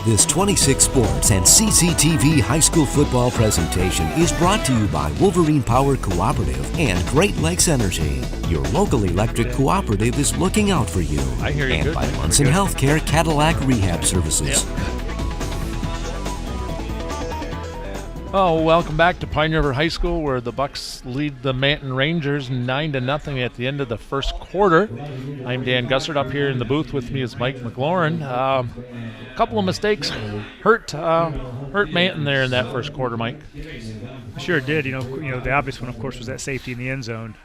This 26 Sports and CCTV high school football presentation is brought to you by Wolverine Power Cooperative and Great Lakes Energy. Your local electric cooperative is looking out for you. I hear you. And Good. by Munson Healthcare Cadillac Rehab Services. Yep. Oh, welcome back to Pine River High School, where the Bucks lead the Manton Rangers 9-0 at the end of the first quarter. I'm Dan Gussert. Up here in the booth with me is Mike McLaurin. A couple of mistakes hurt Manton there in that first quarter, Mike. Sure did. You know, the obvious one, of course, was that safety in the end zone.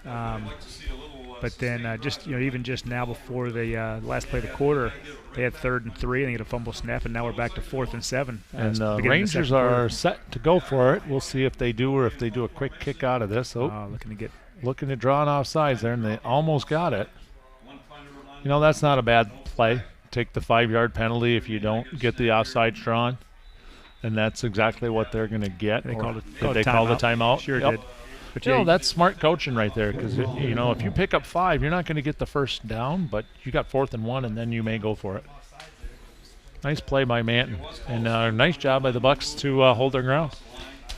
But then even just now before the last play of the quarter, they had 3rd and 3, and they get a fumble snap, and now we're back to 4th and 7. And the Rangers are set to go for it. We'll see if they do, or if they do a quick kick out of this. Looking to draw an offsides there, and they almost got it. You know, that's not a bad play. Take the 5-yard penalty if you don't get the offsides drawn, and that's exactly what they're going to get. They called the timeout? Sure did. But that's smart coaching right there, because if you pick up 5, you're not going to get the first down, but you got 4th and 1, and then you may go for it. Nice play by Manton, and nice job by the Bucks to hold their ground.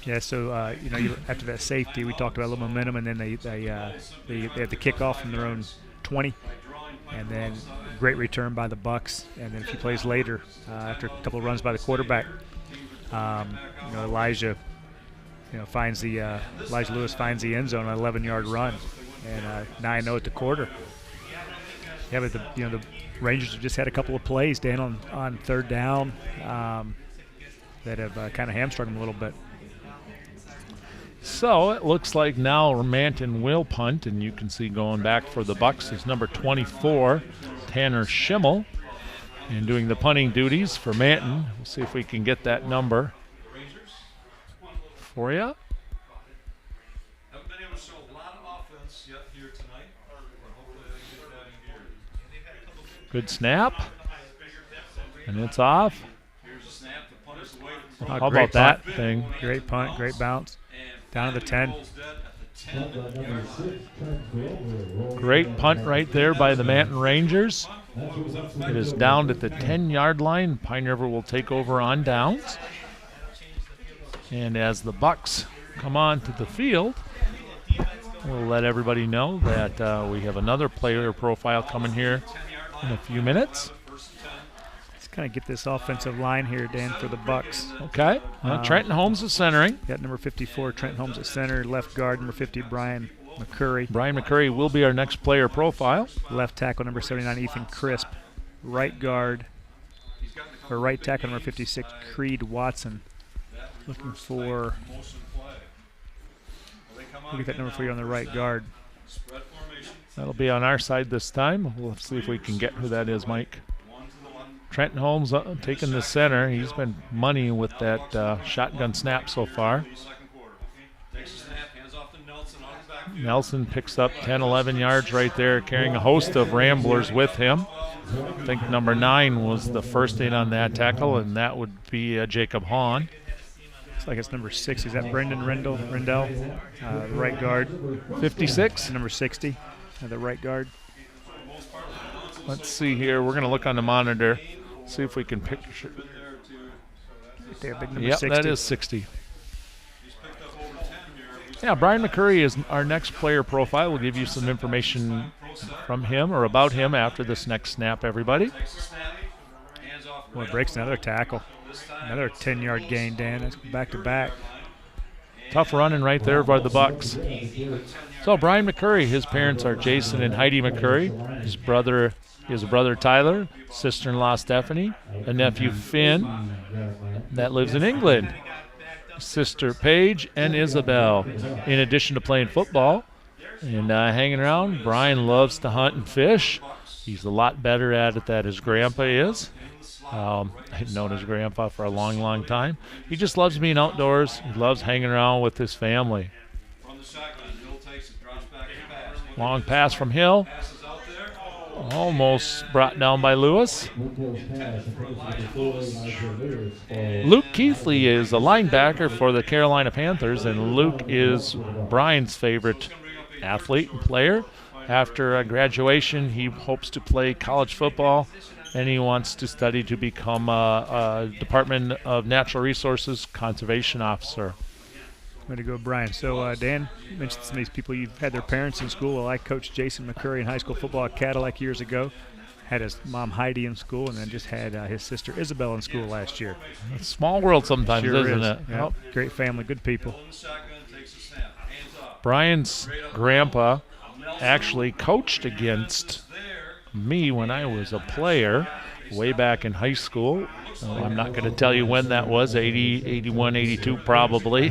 Yeah, so after that safety, we talked about a little momentum, and then they had the kickoff from their own 20, and then great return by the Bucks, and then a few plays later, after a couple of runs by the quarterback, Elijah Lewis finds the end zone on an 11-yard run, and 9-0 at the quarter. Yeah, but the Rangers have just had a couple of plays, Dan, on 3rd down that have kind of hamstrung them a little bit. So it looks like now Manton will punt, and you can see going back for the Bucks is number 24, Tanner Schimmel, and doing the punting duties for Manton. We'll see if we can get that number for you. Good snap, and it's off. How about that thing? Great punt, great bounce, down to the 10. Great punt right there by the Manton Rangers. It is down at the 10-yard line. Pine River will take over on downs. And as the Bucks come on to the field, we'll let everybody know that we have another player profile coming here in a few minutes. Let's kind of get this offensive line here, Dan, for the Bucks. Okay. Trenton Holmes is centering. Got number 54, Trenton Holmes at center. Left guard, number 50, Brian McCurry. Brian McCurry will be our next player profile. Left tackle, number 79, Ethan Crisp. Right tackle, number 56, Creed Watson. Looking for, we'll get that number for you on the right guard. That'll be on our side this time. We'll see if we can get who that is, Mike. Trenton Holmes taking the center. He's been money with that shotgun snap so far. Nelson picks up 10, 11 yards right there, carrying a host of Ramblers with him. I think number 9 was the first in on that tackle, and that would be Jacob Hahn. Looks like it's number 6. Is that Brendan Rendell, right guard? 56. Number 60, the right guard. Let's see here. We're going to look on the monitor, see if we can picture. Right there, big number yep, 60. That is 60. Yeah, Brian McCurry is our next player profile. We'll give you some information from him or about him after this next snap, everybody. Boy, breaks another tackle. Another 10-yard gain, Dan. That's back-to-back. Tough running right there by the Bucks. So Brian McCurry, his parents are Jason and Heidi McCurry. His brother Tyler, sister-in-law Stephanie, a nephew Finn that lives in England, sister Paige and Isabel. In addition to playing football and hanging around, Brian loves to hunt and fish. He's a lot better at it than his grandpa is. I've known his grandpa for a long, long time. He just loves being outdoors. He loves hanging around with his family. Long pass from Hill. Almost brought down by Lewis. Luke Keithley is a linebacker for the Carolina Panthers, and Luke is Brian's favorite athlete and player. After graduation, he hopes to play college football and he wants to study to become a Department of Natural Resources Conservation Officer. Way to go, Brian. So, Dan mentioned some of these people you've had their parents in school. Well, I coached Jason McCurry in high school football at Cadillac years ago. Had his mom Heidi in school, and then just had his sister Isabel in school last year. It's a small world sometimes, Sure isn't is. it? Yeah. Yep. Great family, good people. Brian's grandpa actually coached against me when I was a player way back in high school. I'm not going to tell you when that was, 80, 81, 82 probably,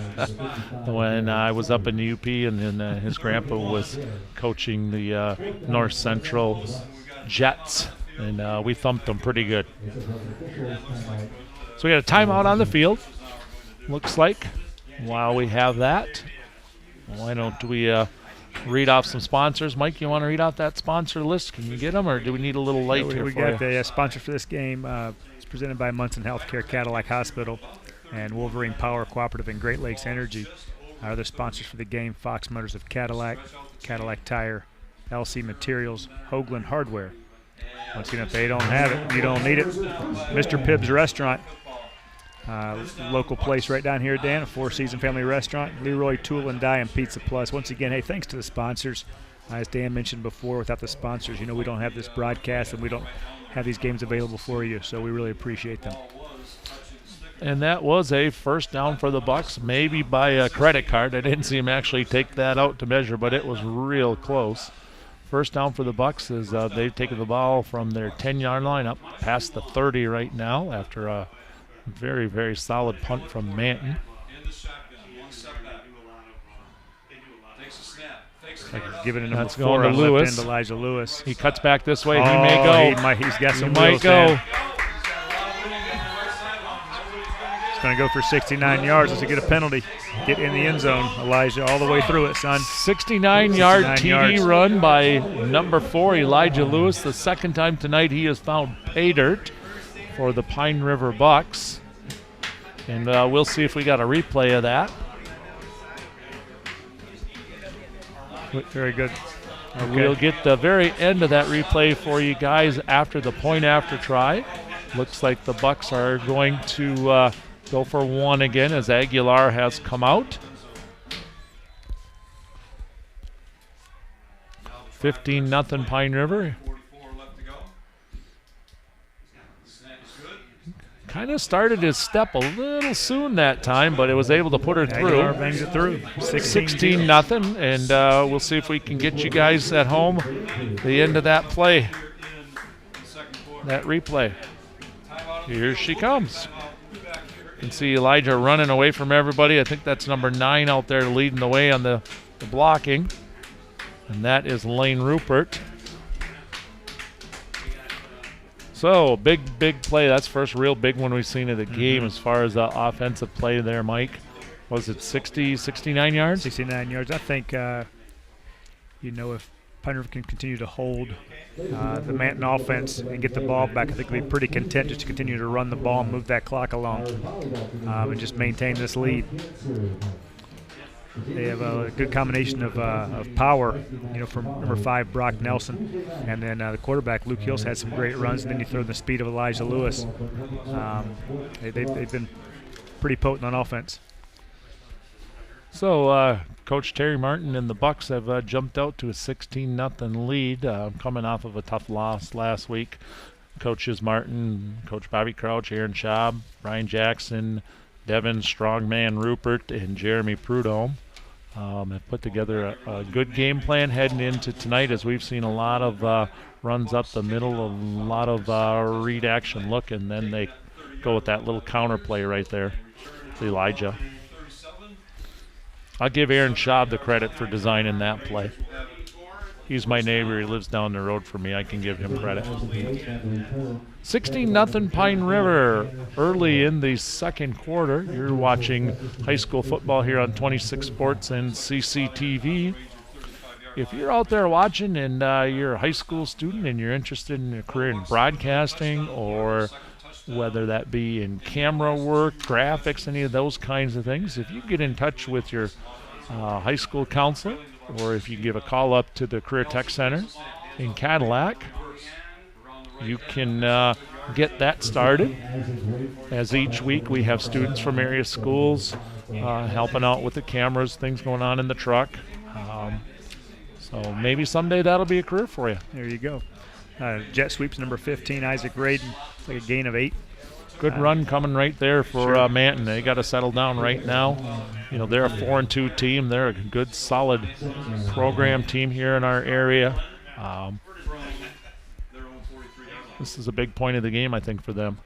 when I was up in the UP, and then his grandpa was coaching the North Central Jets, and we thumped them pretty good. So we got a timeout on the field, looks like. While we have that, why don't we read off some sponsors? Mike, you want to read off that sponsor list? Can you get them, or do we need a little light here We for got you? the sponsor for this game. It's presented by Manton Healthcare, Cadillac Hospital, and Wolverine Power Cooperative and Great Lakes Energy. Our other sponsors for the game: Fox Motors of Cadillac, Cadillac Tire, LC Materials, Hoagland Hardware. Once again, if they don't have it, you don't need it. Mr. Pibb's Restaurant, local place right down here, Dan, a four-season family restaurant. Leroy Tool and Die and Pizza Plus. Once again, hey, thanks to the sponsors. As Dan mentioned before, without the sponsors, we don't have this broadcast and we don't have these games available for you, so we really appreciate them. And that was a first down for the Bucks, maybe by a credit card. I didn't see him actually take that out to measure, but it was real close. First down for the Bucks is they've taken the ball from their 10-yard line up past the 30 right now after a very, very solid punt from Manton. Giving it number That's 4 going to on Lewis. left end, Elijah Lewis. He cuts back this way. He may go. He's got some He might wheels, go. Dan. He's going to go for 69 yards. Let's get a penalty. Get in the end zone, Elijah, all the way through it, son. 69-yard 69 TD yards. run by number 4, Elijah Lewis. The second time tonight he has found pay dirt for the Pine River Bucks. And we'll see if we got a replay of that. Very good. Okay. We'll get the very end of that replay for you guys after the point after try. Looks like the Bucks are going to go for one again as Aguilar has come out. 15-0 Pine River. Kind of started his step a little soon that time, but it was able to put her Aguilar through. bangs it through. 16-0, and we'll see if we can get you guys at home the end of that play, that replay. Here she comes. You can see Elijah running away from everybody. I think that's number 9 out there leading the way on the blocking, and that is Lane Rupert. So, big play. That's the first real big one we've seen of the game as far as offensive play there, Mike. Was it 69 yards? 69 yards. I think, if Pine River can continue to hold the Manton offense and get the ball back, I think they'll be pretty content just to continue to run the ball and move that clock along and just maintain this lead. They have a good combination of power, from number 5, Brock Nelson, and then the quarterback, Luke Hills, had some great runs, and then you throw in the speed of Elijah Lewis. They've been pretty potent on offense. So, Coach Terry Martin and the Bucks have jumped out to a 16-0 lead, coming off of a tough loss last week. Coaches Martin, Coach Bobby Crouch, Aaron Schaub, Brian Jackson, Devin Strongman Rupert, and Jeremy Prudhomme have put together a good game plan heading into tonight, as we've seen a lot of runs up the middle, a lot of read action look, and then they go with that little counter play right there to Elijah. I'll give Aaron Schaub the credit for designing that play. He's my neighbor. He lives down the road from me. I can give him credit. 16-0 Pine River early in the second quarter. You're watching high school football here on 26 Sports and CCTV. If you're out there watching and you're a high school student and you're interested in a career in broadcasting, or whether that be in camera work, graphics, any of those kinds of things, if you get in touch with your high school counselor, or if you give a call up to the Career Tech Center in Cadillac, you can get that started. As each week we have students from area schools helping out with the cameras, things going on in the truck. So maybe someday that'll be a career for you. There you go. Jet sweeps number 15, Isaac Braden. It's like a gain of 8. Good run coming right there for Manton. They got to settle down right now. You know, they're a 4-2 team. They're a good, solid program team here in our area. This is a big point of the game, I think, for them.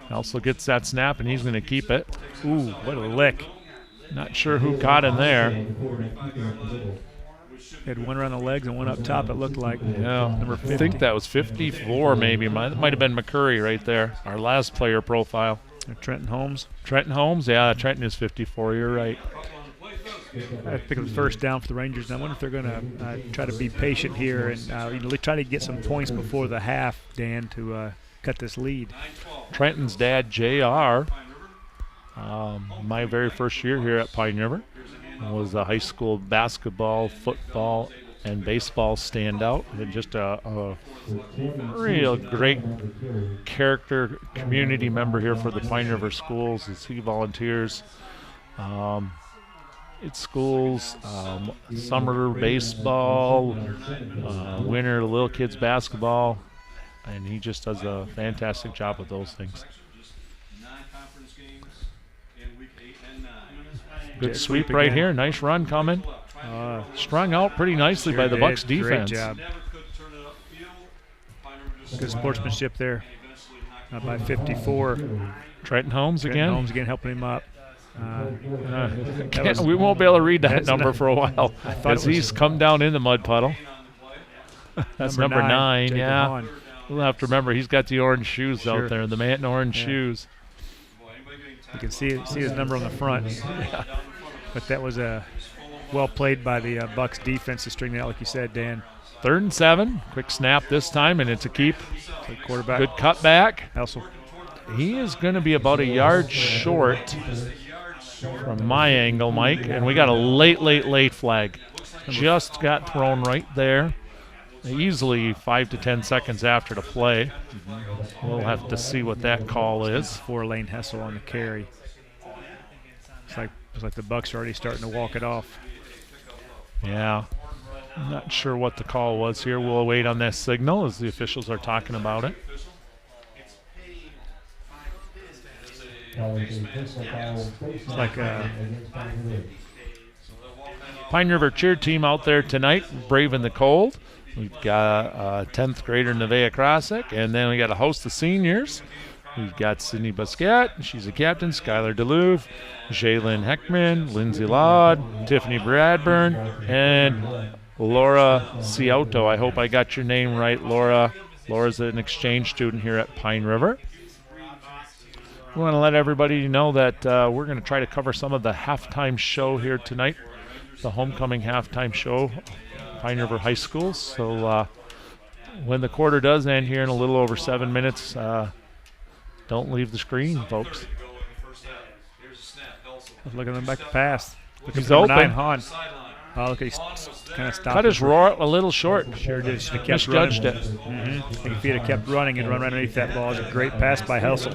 Also gets that snap, and he's going to keep it. Ooh, what a lick. Not sure who caught him there. Had one around the legs and one up top, it looked like. Yeah, Number 50. I think that was 54 maybe. It might have been McCurry right there, our last player profile. Trenton Holmes. Trenton Holmes, yeah, Trenton is 54, you're right. I think it was first down for the Rangers, and I wonder if they're going to try to be patient here and try to get some points before the half, Dan, to cut this lead. Trenton's dad, JR, my very first year here at Pine River, was a high school basketball, football, and baseball standout, and just a real great character community member here for the Pine River schools as he volunteers at schools, summer baseball, winter little kids basketball, and he just does a fantastic job with those things. Good sweep right here. Nice run coming. Strung out pretty nicely by the Bucks defense. Great job. Good sportsmanship there by 54. Trenton Holmes again. Trenton Holmes again helping him up. We won't be able to read that number for a while as he's come down in the mud puddle. That's number 9, yeah. Hahn. We'll have to remember he's got the orange shoes out there, the Manton orange shoes. You can see his number on the front. Yeah. But that was well played by the Bucks defense to string that out, like you said, Dan. 3rd and 7. Quick snap this time, and it's a keep. So quarterback. Good cutback. Helsel. He is going to be about a yard short from my angle, Mike, and we got a late flag. Just got thrown right there. Easily 5 to 10 seconds after the play. We'll have to see what that call is. 4-lane Hessel on the carry. It's like the Bucks are already starting to walk it off. Yeah. I'm not sure what the call was here. We'll wait on that signal as the officials are talking about it. It's like Pine River cheer team out there tonight, braving the cold. We've got a 10th grader, Nevaeh Krosick, and then we got a host of seniors. We've got Sydney Busquet, she's a captain, Skylar DeLuve, Jalen Heckman, Lindsay Laud, Tiffany Bradburn, and Laura Ciauto. I hope I got your name right, Laura. Laura's an exchange student here at Pine River. We want to let everybody know that we're going to try to cover some of the halftime show here tonight, the homecoming halftime show, Pine River High School. So when the quarter does end here in a little over 7 minutes, don't leave the screen, folks. Looking at him back to pass. He's open. 9, Hahn. Oh, look, he's kind of stopped. Cut his roar a little short. Sure did. Should have kept Misjudged running. it. I think if he had kept running and run right underneath that ball, it was a great pass by Helsel.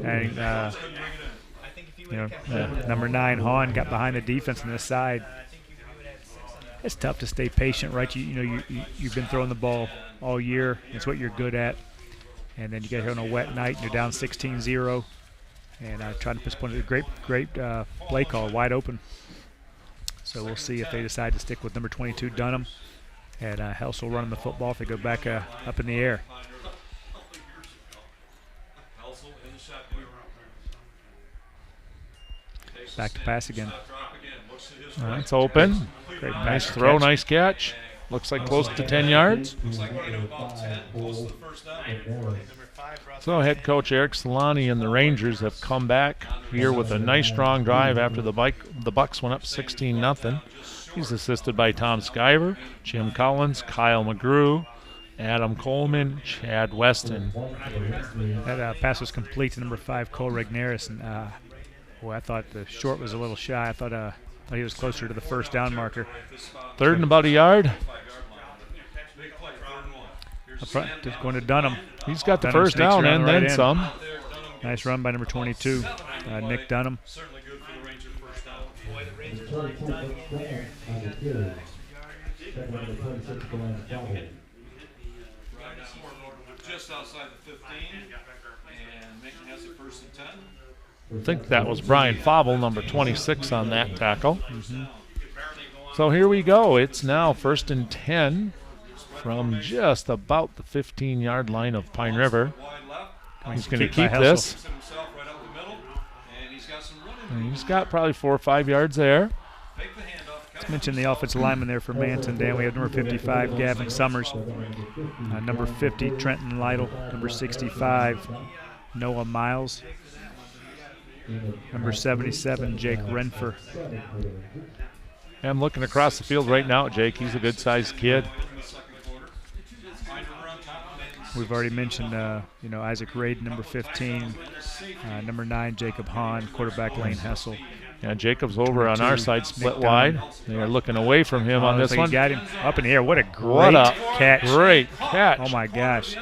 And number 9, Hahn, got behind the defense on this side. It's tough to stay patient, right? You've been throwing the ball all year. It's what you're good at. And then you get here on a wet night, and you're down 16-0. And trying to postpone it. Great play call, wide open. So we'll see if they decide to stick with number 22, Dunham. And Helsel running the football if they go back up in the air. Back to pass again. That's open. Great Nice pass throw, catch. nice catch. Looks like close to 10 yards. So head coach Eric Solani and the Rangers have come back here with a nice strong drive after the Bucks went up 16-0. He's assisted by Tom Skyver, Jim Collins, Kyle McGrew, Adam Coleman, Chad Weston. That pass was complete to number 5, Cole Regneris. And I thought the short was a little shy. I thought He was closer to the first down marker. 3rd and about a yard. Up front, just going to Dunham. He's got the Dunham first sneaks down around and the right then end. some. Nice run by number 22, Nick Dunham. Just outside the 15, and Manton has it 1st and 10. I think that was Brian Fobble, number 26 on that tackle. So here we go. It's now 1st and 10 from just about the 15-yard line of Pine River. He's going to keep this. And he's got probably 4 or 5 yards there. Let's mention the offensive lineman there for Manton, Dan. We have number 55, Gavin Summers. Number 50, Trenton Lytle. Number 65, Noah Miles. Number 77, Jake Renfer. I'm looking across the field right now at Jake. He's a good-sized kid. We've already mentioned, Isaac Raid, number 15. Number 9, Jacob Hahn. Quarterback, Lane Hessel. Yeah, Jacob's over on our side, split wide. They are looking away from him on this one. He got him up in the air. What a great catch. Great catch. Oh, my gosh.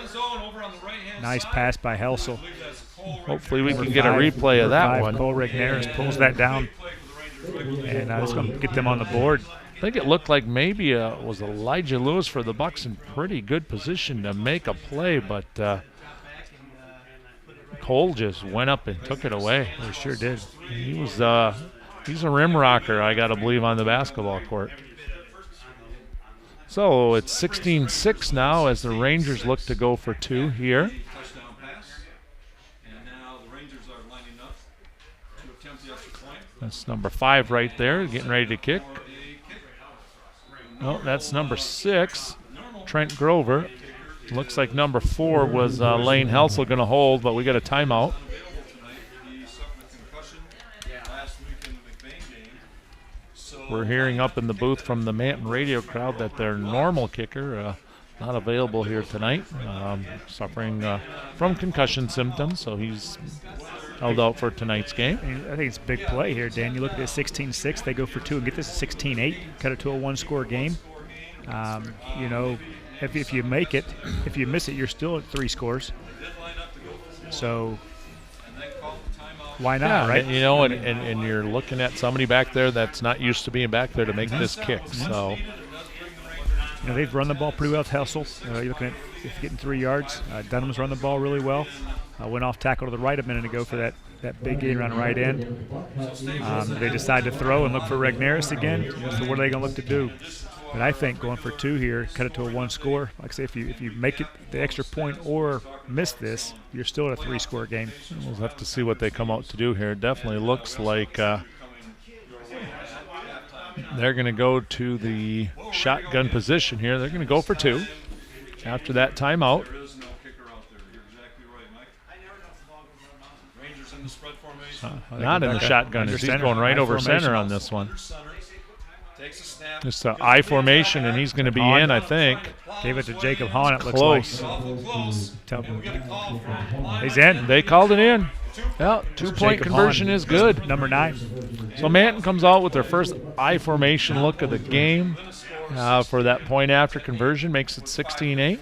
Nice pass by Helsel. Hopefully we can get a replay of that one. Cole Regneris pulls that down. And it's going to get them on the board. I think it looked like maybe it was Elijah Lewis for the Bucks in pretty good position to make a play, but Cole just went up and took it away. He sure did. He was he's a rim rocker, I got to believe, on the basketball court. So it's 16-6 now as the Rangers look to go for 2 here. That's number 5 right there, getting ready to kick. Oh, that's number 6, Trent Grover. Looks like number 4 was Lane Helsel going to hold, but we got a timeout. We're hearing up in the booth from the Manton radio crowd that their normal kicker not available here tonight, suffering from concussion symptoms, so he's held out for tonight's game. I think it's a big play here, Dan. You look at this 16-6, they go for 2 and get this 16-8, cut it to a 1-score game. If you make it, if you miss it, you're still at 3 scores. So why not, right? And you're looking at somebody back there that's not used to being back there to make this kick. So, they've run the ball pretty well with Helsel. You're looking at getting 3 yards. Dunham's run the ball really well. Went off tackle to the right a minute ago for that big gain around right end. They decide to throw and look for Regneris again. So what are they going to look to do? But I think going for 2 here, cut it to a 1-score. Like I say, if you make it the extra point or miss this, you're still at a 3-score game. We'll have to see what they come out to do here. It definitely looks like they're going to go to the shotgun position here. They're going to go for 2 after that timeout. Not in the shotgun. He's going right over center on this one. It's an I formation, and he's going to be in, I think. Gave it to Jacob Hahn, it looks Close. like. He's in. They called it in. Yeah, 2-point conversion is good. Number 9. So Manton comes out with their first I formation look of the game for that point after conversion, makes it 16-8.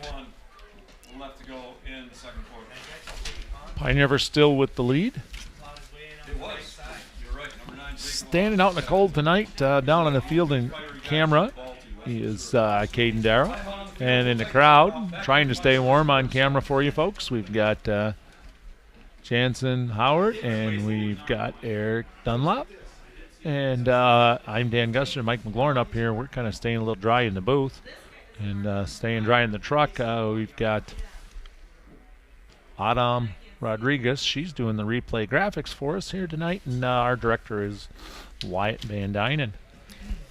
Pine River still with the lead. Standing out in the cold tonight down on the field in camera, he is Caden Darrow. And in the crowd, trying to stay warm on camera for you folks, we've got Jansen Howard and we've got Eric Dunlop. And I'm Dan Guster and Mike McLaurin up here. We're kind of staying a little dry in the booth and staying dry in the truck. We've got Adam Rodriguez. She's doing the replay graphics for us here tonight, and our director is Wyatt Van Dynen.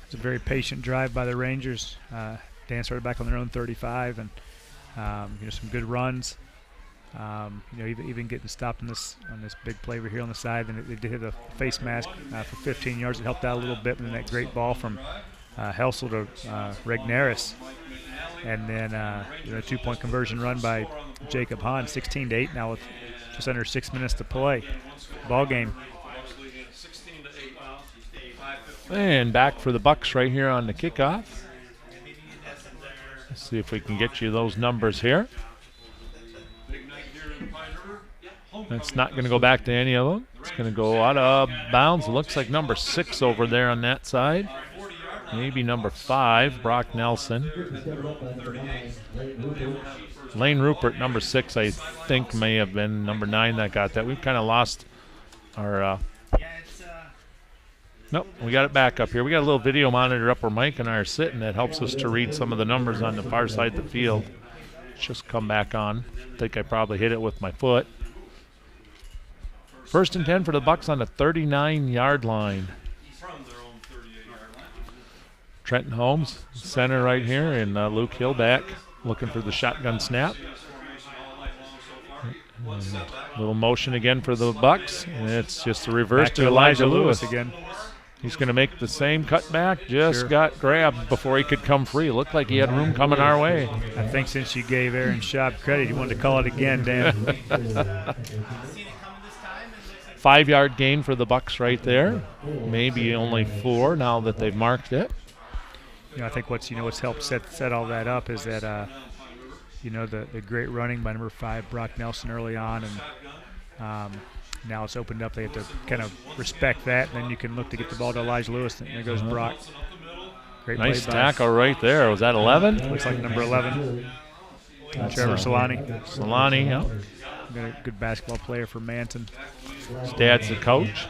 It's a very patient drive by the Rangers. Dan started back on their own 35, and some good runs. Even getting stopped on this big play over here on the side. Then they did hit a face mask for 15 yards. It helped out a little bit, and then that great ball from Helsel to Regneris. And then a 2-point conversion run by Jacob Hahn, 16-8 now with just under 6 minutes to play. Ball game. And back for the Bucks right here on the kickoff. Let's see if we can get you those numbers here. That's not going to go back to any of them. It's going to go out of bounds. It looks like number 6 over there on that side. Maybe number 5, Brock Nelson. Lane Rupert, number 6, I think may have been number 9 that got that. We've kind of lost our... Nope, we got it back up here. We got a little video monitor up where Mike and I are sitting that helps us to read some of the numbers on the far side of the field. It's just come back on. I think I probably hit it with my foot. 1st and 10 for the Bucks on the 39-yard line. Trenton Holmes, center right here, and Luke Hill back, looking for the shotgun snap. Little motion again for the Bucks, and it's just a reverse to Elijah Lewis again. He's going to make the same cutback. Just got grabbed before he could come free. It looked like he had room coming our way. I think since you gave Aaron Schaub credit, you wanted to call it again, Dan. 5-yard gain for the Bucks right there. Maybe only 4 now that they've marked it. I think what's helped set all that up is that the great running by number 5 Brock Nelson early on, and now it's opened up. They have to kind of respect that, and then you can look to get the ball to Elijah Lewis. And there goes Brock. Great nice play tackle right there. Was that 11? Looks like number 11. Trevor Solani. Solani, yeah. Got a good basketball player for Manton. His dad's the coach.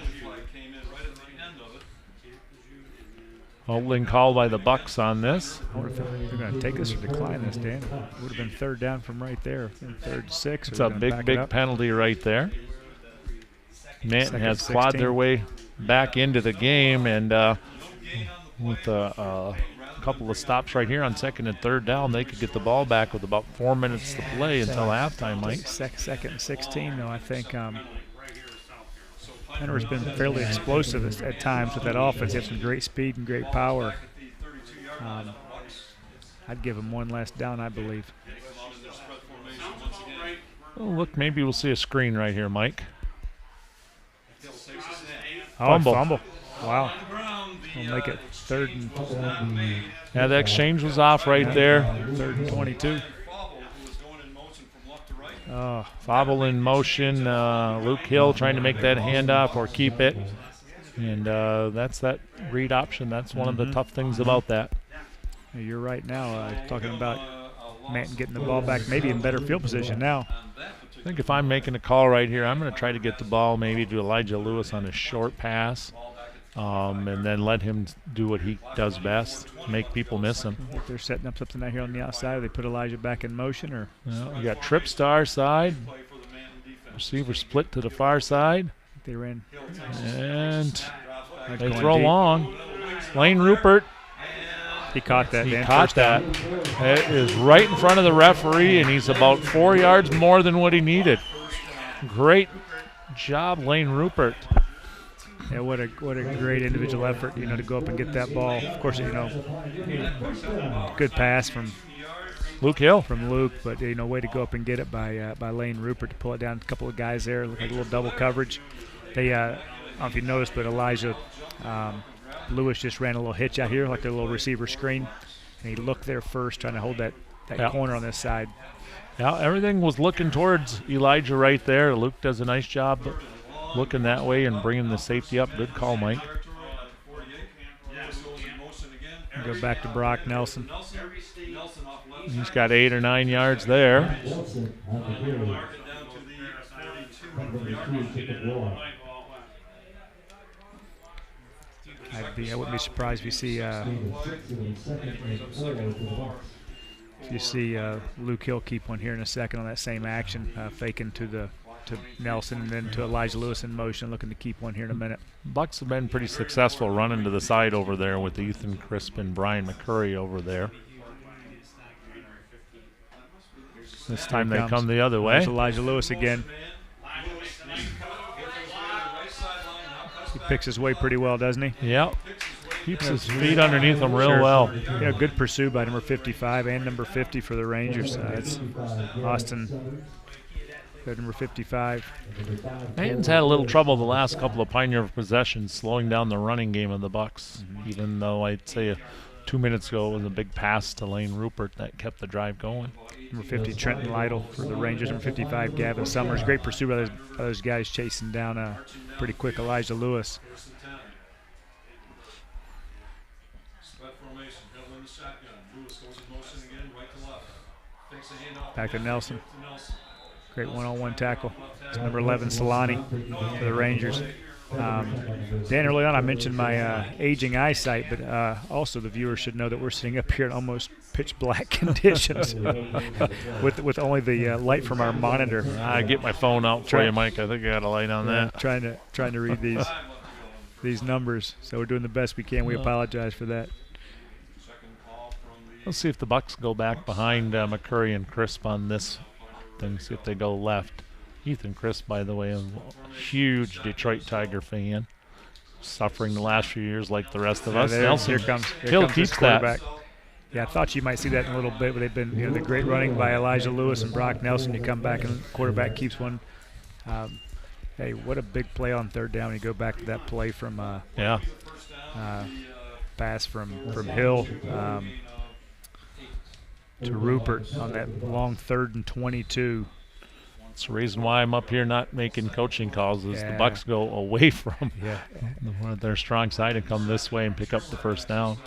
Holding call by the Bucks on this. I wonder if they're going to take this or decline this, Dan. It would have been 3rd down from right there. 3rd and 6. It's a big penalty right there. Manton has clawed their way back into the game, and with a couple of stops right here on 2nd and 3rd down, they could get the ball back with about 4 minutes to play until halftime, Mike. 2nd and 16, though, I think. Henry's been fairly explosive at times with that offense. They have some great speed and great power. I'd give him one last down, I believe. Well, look, maybe we'll see a screen right here, Mike. Fumble. Wow. We'll make it 3rd and... Yeah, the exchange was off right there. 3rd and 22. Fobble in motion. Luke Hill trying to make that handoff or keep it. And that's that read option. That's one of the tough things about that. You're right now. Talking about Manton getting the ball back, maybe in better field position now. I think if I'm making a call right here, I'm going to try to get the ball maybe to Elijah Lewis on a short pass, and then let him do what he does best, make people miss him. If they're setting up something out here on the outside, they put Elijah back in motion, or we got trips to our side. Receiver split to the far side. They ran, and they throw long. Lane Rupert. He caught that. He caught that. It is right in front of the referee, and he's about 4 yards more than what he needed. Great job, Lane Rupert. Yeah, what a great individual effort, to go up and get that ball. Of course, good pass from Luke Hill. But way to go up and get it by Lane Rupert to pull it down. A couple of guys there, look like a little double coverage. They, I don't know if you noticed, but Elijah Lewis just ran a little hitch out here, like a little receiver screen, and he looked there first, trying to hold that corner on this side. Yeah, everything was looking towards Elijah right there. Luke does a nice job looking that way and bringing the safety up. Good call, Mike. Go back to Brock Nelson. He's got 8 or 9 yards there. I wouldn't be surprised if you see Luke Hill keep one here in a second on that same action, faking to Nelson and then to Elijah Lewis in motion, looking to keep one here in a minute. Bucks have been pretty successful running to the side over there with Ethan Crisp and Brian McCurry over there. This time they come the other way. There's Elijah Lewis again. He picks his way pretty well, doesn't he? Yeah. Keeps his feet underneath him real well. Yeah, good pursuit by number 55 and number 50 for the Rangers. It's Austin They're number 55. Manton's had a little trouble the last couple of Pine River possessions, slowing down the running game of the Bucks. Even though I'd say 2 minutes ago it was a big pass to Lane Rupert that kept the drive going. Number 50, Trenton Lytle for the Rangers. Number 55, Gavin Summers. Great pursuit by those guys chasing down pretty quick Elijah Lewis. Back to Nelson. Great one-on-one tackle. It's number 11, Solani for the Rangers. Dan, early on I mentioned my aging eyesight, but also the viewers should know that we're sitting up here in almost pitch black conditions with only the light from our monitor. I get my phone out for you, Mike. I think I got a light on that. Trying to read these numbers. So we're doing the best we can. We apologize for that. Let's see if the Bucks go back behind McCurry and Crisp on this thing. See if they go left. Ethan Crisp, by the way, is a huge Detroit Tiger fan, suffering the last few years like the rest of us. Nelson, here comes keeps that. Yeah, I thought you might see that in a little bit, but they've been, the great running by Elijah Lewis and Brock Nelson. You come back and the quarterback keeps one. Hey, what a big play on third down. You go back to that play from pass from Hill to Rupert on that long 3rd and 22. That's the reason why I'm up here not making coaching calls is the Bucks go away from their strong side and come this way and pick up the first down.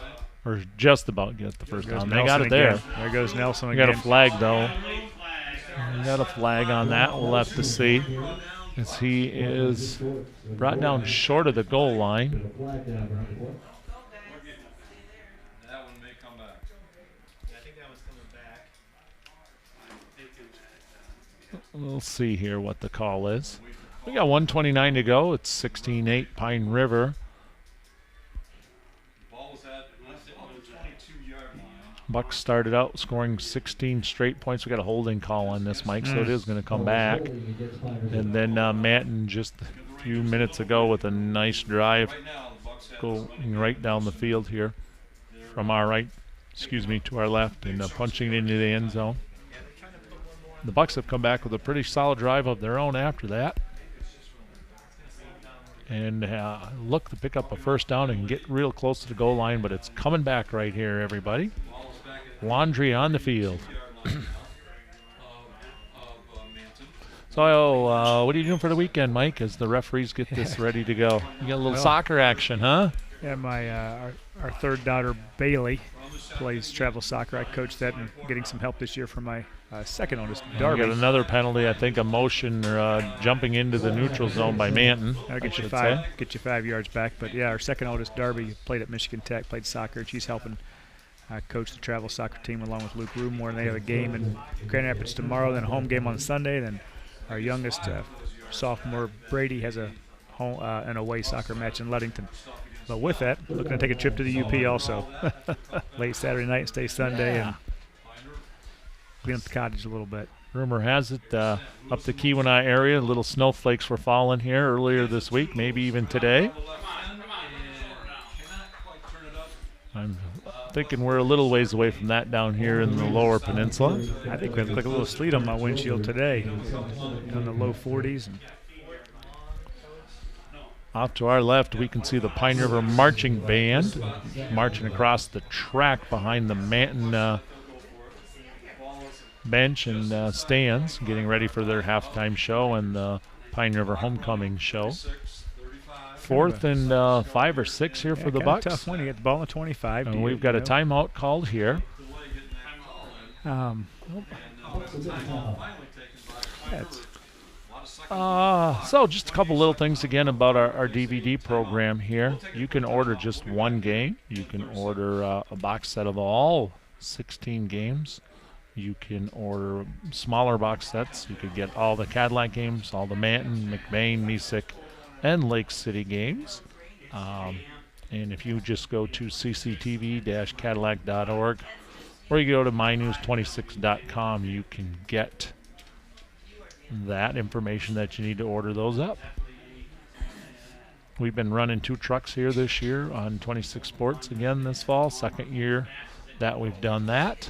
Or just about get the first down. They got it there. There goes Nelson again. We got a flag, though. We got a flag on that. We'll have to see. As he is brought down short of the goal line. We'll see here what the call is. We got 1:29 to go. It's 16-8 Pine River. Bucks started out scoring 16 straight points. We got a holding call on this, Mike, so it is going to come back. And then Manton just a few minutes ago with a nice drive going right down the field here from our right, to our left, and punching it into the end zone. The Bucks have come back with a pretty solid drive of their own after that. And look to pick up a first down and get real close to the goal line, but it's coming back right here, everybody. Laundry on the field. So, what are you doing for the weekend, Mike, as the referees get this ready to go? You got a little soccer action, huh? Yeah, my our third daughter, Bailey, plays travel soccer. I coach that and getting some help this year from my second oldest, Darby. You got another penalty, I think, a motion or jumping into the neutral zone by Manton. That'll get you 5 yards back. But yeah, our second oldest, Darby, played at Michigan Tech, played soccer, and she's helping coach the travel soccer team along with Luke Rumore. And they have a game in Grand Rapids tomorrow, then a home game on Sunday. Then our youngest sophomore, Brady, has a home an away soccer match in Ludington. But with that, looking to take a trip to the UP also. Late Saturday night, stay Sunday, and clean up the cottage a little bit. Rumor has it up the Keweenaw area, little snowflakes were falling here earlier this week, maybe even today. I'm thinking we're a little ways away from that down here in the lower peninsula. I think we have like a little sleet on my windshield today, in the low 40s. Off to our left, we can see the Pine River Marching Band marching across the track behind the Manton bench and stands, getting ready for their halftime show and the Pine River Homecoming show. 4th and 5 or 6 here for the Bucks. Tough one. You get the ball in the 25. And we've got a timeout called here. So just a couple little things again about our DVD program here. You can order just one game. You can order a box set of all 16 games. You can order smaller box sets. You could get all the Cadillac games, all the Manton, McBain, Mesick, and Lake City games. And if you just go to cctv-cadillac.org or you go to mynews26.com, you can get that information that you need to order those up. We've been running 2 trucks here this year on 26 Sports again this fall, second year that we've done that.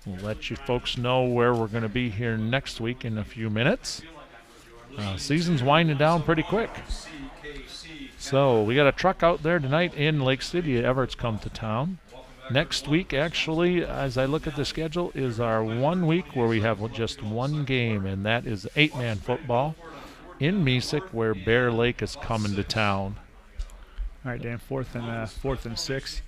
We'll let you folks know where we're going to be here next week in a few minutes. Season's winding down pretty quick. So we got a truck out there tonight in Lake City. Everett's come to town. Next week, actually, as I look at the schedule, is our 1 week where we have just one game, and that is 8-man football in Mesick, where Bear Lake is coming to town. All right, Dan, fourth and 6.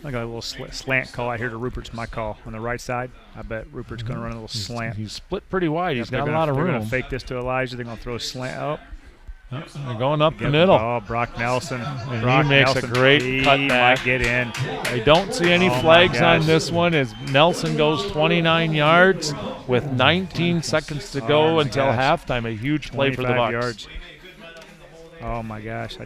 I got a little slant call out here to Rupert's my call on the right side. I bet Rupert's going to run a little slant. He's split pretty wide. Yep, He's got a lot of They're room. going to fake this to Elijah. They're going to throw a slant up. They're going up the middle. Oh, Brock Nelson. And Brock he makes Nelson, a great he cutback. might get in. I don't see any flags on this one as Nelson goes 29 yards with 19 seconds to go until halftime. A huge play for the Bucs. Yards. Oh, my gosh.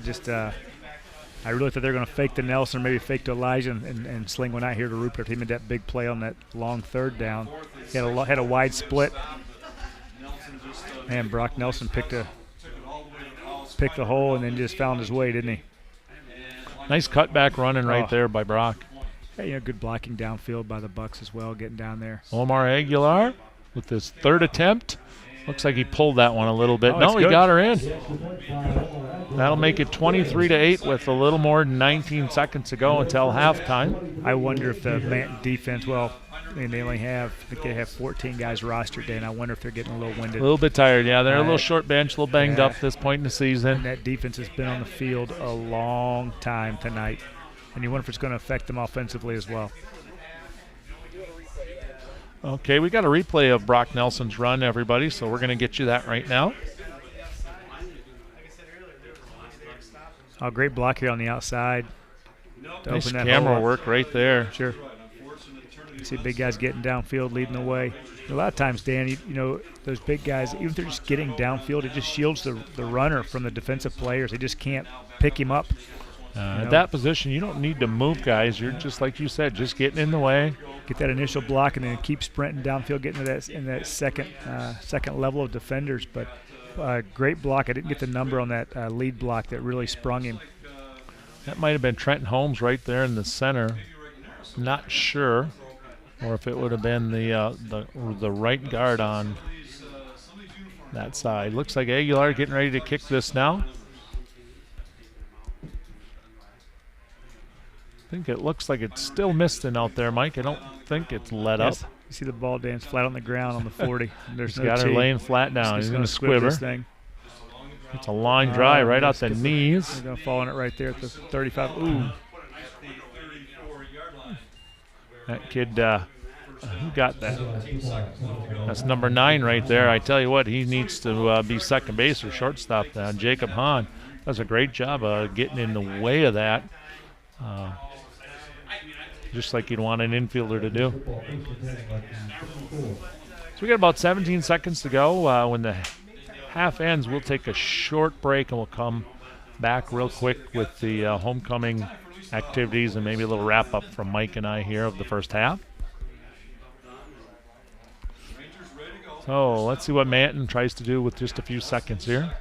I really thought they were going to fake to Nelson, maybe fake to Elijah, and sling one out here to Rupert. He made that big play on that long third down. He had a wide split. Man, Brock Nelson picked the hole and then just found his way, didn't he? Nice cutback running right there by Brock. Yeah, good blocking downfield by the Bucs as well, getting down there. Omar Aguilar with his third attempt. Looks like he pulled that one a little bit. Oh, he got her in. That'll make it 23-8 with a little more than 19 seconds to go until halftime. I wonder if the Manton defense, I think they have 14 guys rostered, Dan. I wonder if they're getting a little winded. A little bit tired, yeah. They're a little short bench, a little banged up at this point in the season. And that defense has been on the field a long time tonight. And you wonder if it's going to affect them offensively as well. Okay, we got a replay of Brock Nelson's run, everybody, so we're going to get you that right now. Oh, great block here on the outside. Nice camera work right there. Sure. You see big guys getting downfield, leading the way. A lot of times, Dan, you know, those big guys, even if they're just getting downfield, it just shields the runner from the defensive players. They just can't pick him up. At that position, you don't need to move guys. You're just, like you said, just getting in the way. Get that initial block and then keep sprinting downfield, getting to that second level of defenders. But great block. I didn't get the number on that lead block that really sprung him. That might have been Trenton Holmes right there in the center. Not sure. Or if it would have been the right guard on that side. Looks like Aguilar getting ready to kick this now. I think it looks like it's still misting out there, Mike. I don't think it's let up. You see the ball dance flat on the ground on the 40. He's got her laying flat down. He's going to squib her. This thing. It's a line drive right out the knees. He's going to fall on it right there at the 35. Ooh. That kid, who got that? That's number 9 right there. I tell you what, he needs to be second base or shortstop now. Jacob Hahn does a great job of getting in the way of that. Just like you'd want an infielder to do. So we got about 17 seconds to go. When the half ends, we'll take a short break and we'll come back real quick with the homecoming activities and maybe a little wrap-up from Mike and I here of the first half. So let's see what Manton tries to do with just a few seconds here.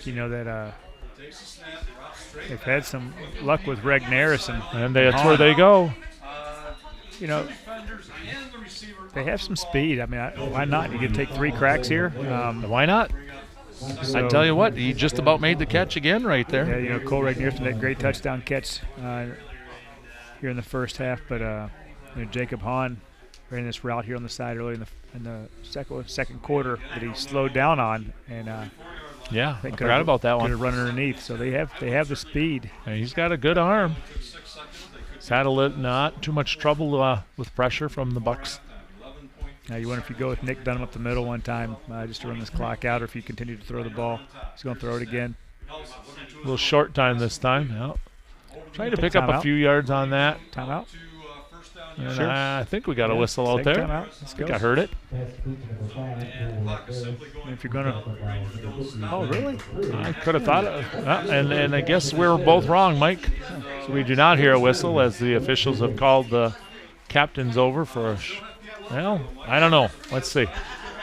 You know that they've had some luck with Regnaris and that's where they go. You know, they have some speed. I mean, why not? You can take 3 cracks here. Why not? I tell you what, he just about made the catch again right there. Yeah, you know, Cole Regnaris made that great touchdown catch here in the first half, but you know, Jacob Hahn ran this route here on the side early in the second quarter that he slowed down on, and yeah, I forgot about that one. Could have run underneath, so they have the speed. And he's got a good arm. He's had not too much trouble with pressure from the Bucs. Now you wonder if you go with Nick Dunham up the middle one time just to run this clock out, or if you continue to throw the ball. He's going to throw it again. A little short time this time. Yep. Trying to pick up a few yards on that. Timeout. And Sure. I think we got a whistle out there. Let's go. I heard it. If you're going to – oh, really? I could have thought it. And I guess we were both wrong, Mike. So we do not hear a whistle as the officials have called the captains over for well, I don't know. Let's see.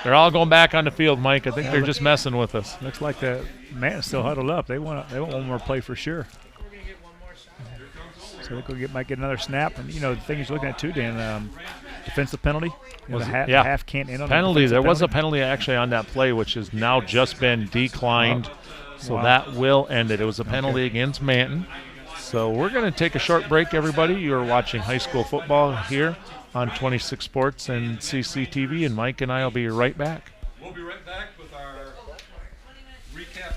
They're all going back on the field, Mike. I think they're just messing with us. Looks like the Manton's still huddled up. They want one more play for sure. So I think might get another snap. And, you know, the thing he's looking at too, Dan, defensive penalty. Was the it? half, Yeah. half can't end on Penalty. A There was a penalty. penalty actually on that play, which has now just been declined. So Wow. that will end it. It was a penalty against Manton. So we're going to take a short break, everybody. You're watching high school football here on 26 Sports and CCTV, and Mike and I will be right back. We'll be right back with our recap.